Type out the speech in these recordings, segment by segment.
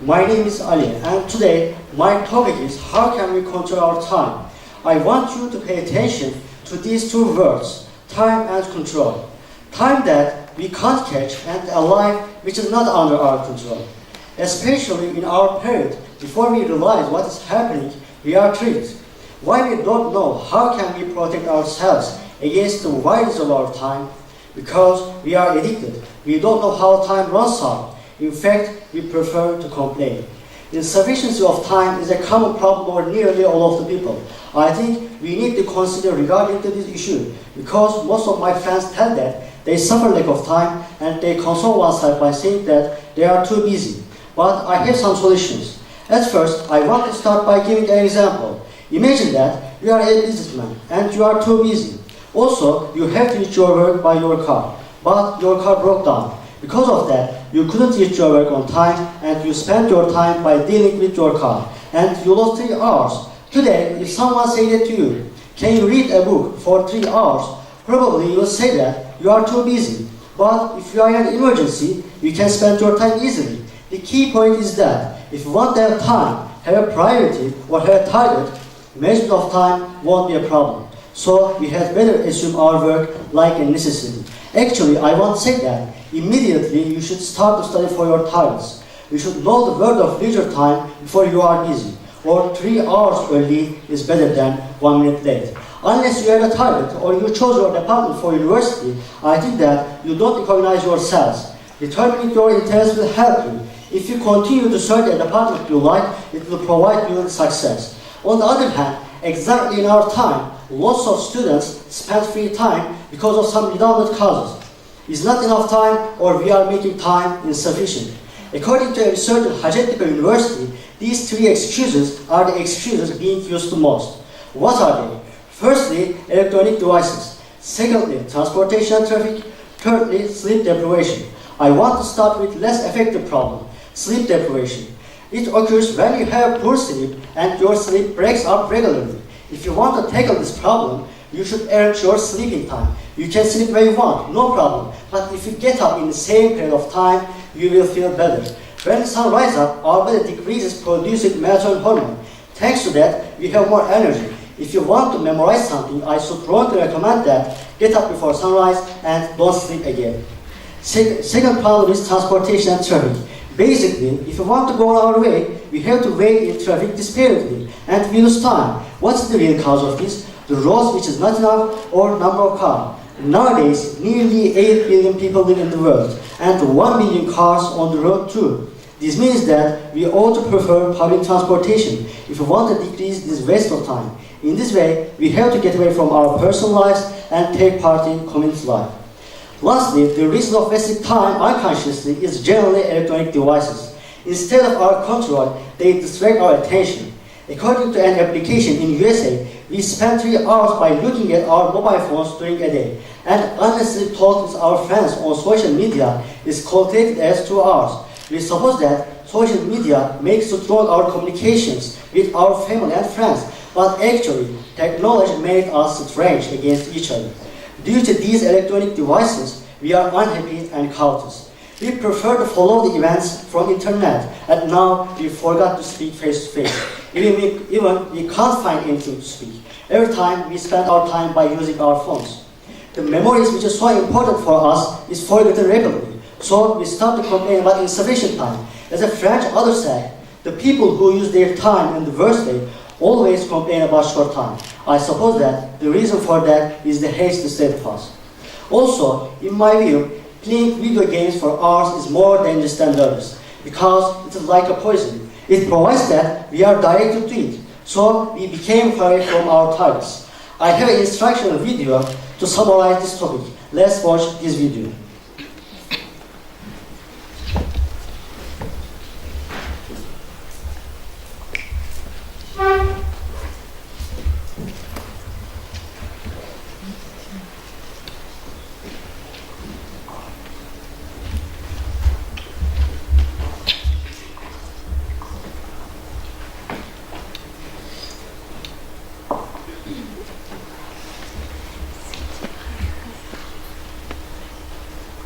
My name is Ali, and today my topic is how can we control our time? I want you to pay attention to these two words, time and control. Time that we can't catch and a life which is not under our control. Especially in our period, before we realize what is happening, we are tricked. Why we don't know how can we protect ourselves against the violence of our time? Because we are addicted. We don't know how time runs out. In fact, we prefer to complain. Insufficiency of time is a common problem for nearly all of the people. I think we need to consider regarding to this issue because most of my friends tell that they suffer lack of time and they console oneself by saying that they are too busy. But I have some solutions. At first, I want to start by giving an example. Imagine that you are a businessman and you are too busy. Also, you have to reach your work by your car, but your car broke down. Because of that, you couldn't reach your work on time and you spent your time by dealing with your car and you lost 3 hours. Today, if someone said that to you, can you read a book for 3 hours? Probably you will say that you are too busy. But if you are in an emergency, you can spend your time easily. The key point is that if you want to have time, have a priority or have a target, management of time won't be a problem. So we had better assume our work like a necessity. Actually, I want to say that immediately you should start to study for your targets. You should know the word of leisure time before you are busy. Or 3 hours early is better than 1 minute late. Unless you have a target or you chose your department for university, I think that you don't recognize yourselves. Determining your interests will help you. If you continue to search a department you like, it will provide you with success. On the other hand, exactly in our time, lots of students spend free time because of some redundant causes. It's not enough time or we are making time insufficient. According to a research at Hacettepe University, these 3 excuses are the excuses being used the most. What are they? Firstly, electronic devices. Secondly, transportation and traffic. Thirdly, sleep deprivation. I want to start with less effective problem, sleep deprivation. It occurs when you have poor sleep and your sleep breaks up regularly. If you want to tackle this problem, you should arrange your sleeping time. You can sleep when you want, no problem. But if you get up in the same period of time, you will feel better. When the sun rises up, our body decreases producing melatonin hormone. Thanks to that, we have more energy. If you want to memorize something, I strongly recommend that get up before sunrise and don't sleep again. Second problem is transportation and traffic. Basically, if you want to go on our way, we have to wait in traffic desperately and we lose time. What's the real cause of this? The roads which is not enough or number of cars. Nowadays, nearly 8 billion people live in the world and 1 million cars on the road too. This means that we ought to prefer public transportation if we want to decrease this waste of time. In this way, we have to get away from our personal lives and take part in community life. Lastly, the reason of wasting time unconsciously is generally electronic devices. Instead of our control, they distract our attention. According to an application in USA, we spend 3 hours by looking at our mobile phones during a day, and unnecessary talk with our friends on social media is calculated as 2 hours. We suppose that social media makes strong our communications with our family and friends, but actually, technology made us strange against each other. Due to these electronic devices, we are unhappy and cautious. We prefer to follow the events from internet, and now we forgot to speak face to face. Even we can't find anything to speak. Every time we spend our time by using our phones. The memories which is so important for us is forgotten rapidly. So we start to complain about insufficient time. As a French author said, the people who use their time in the worst way always complain about short time. I suppose that the reason for that is the haste to stay fast. Also, in my view, playing video games for hours is more dangerous than others because it is like a poison. It provides that we are directed to it, so we became far from our targets. I have an instructional video to summarize this topic. Let's watch this video.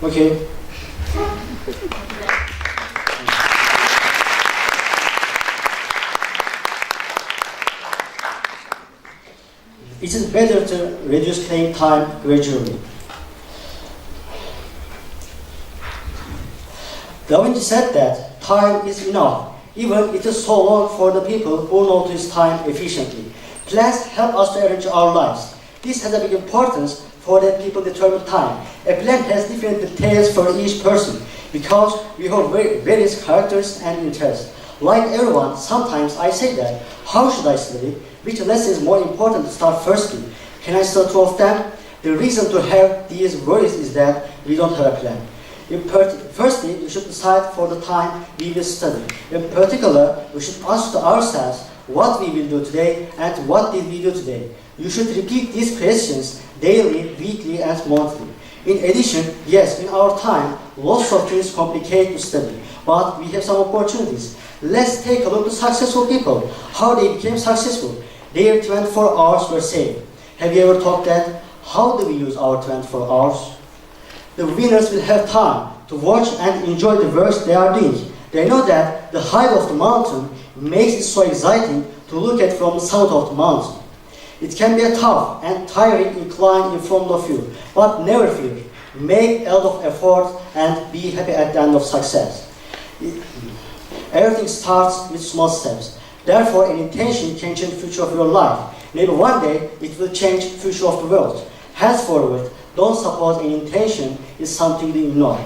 Okay. it is better to reduce playing time gradually. Da Vinci said that time is enough, even it is so long for the people who know to use time efficiently. Plans help us to arrange our lives. This has a big importance for that people determine time. A plan has different details for each person because we have various characters and interests. Like everyone, sometimes I say that, how should I study? Which lesson is more important to start firstly? Can I start two of them? The reason to have these worries is that we don't have a plan. Firstly, we should decide for the time we will study. In particular, we should ask ourselves what we will do today and what did we do today. You should repeat these questions daily, weekly and monthly. In addition, yes, in our time, lots of things complicate to study, but we have some opportunities. Let's take a look at successful people, how they became successful. Their 24 hours were saved. Have you ever thought that? How do we use our 24 hours? The winners will have time to watch and enjoy the works they are doing. They know that the height of the mountain makes it so exciting to look at from the summit of the mountain. It can be a tough and tiring incline in front of you, but never fear. Make a lot of effort and be happy at the end of success. Everything starts with small steps. Therefore, an intention can change the future of your life. Maybe one day it will change the future of the world. Henceforward, don't suppose an intention is something to ignore.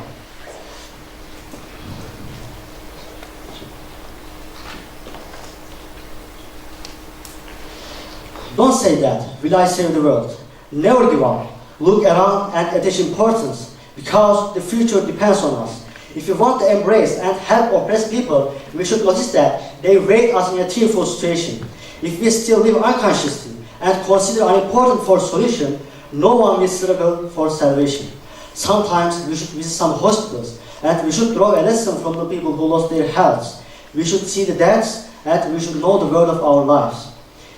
Don't say that, will I save the world? Never give up. Look around and attach importance, because the future depends on us. If we want to embrace and help oppressed people, we should notice that they rate us in a tearful situation. If we still live unconsciously and consider unimportant for solution, no one will struggle for salvation. Sometimes we should visit some hospitals and we should draw a lesson from the people who lost their health. We should see the deaths and we should know the word of our lives.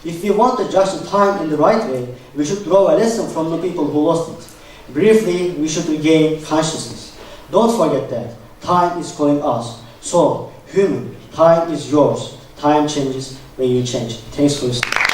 If we want to judge the time in the right way, we should draw a lesson from the people who lost it. Briefly, we should regain consciousness. Don't forget that time is calling us. So, human, time is yours. Time changes when you change. Thanks for listening.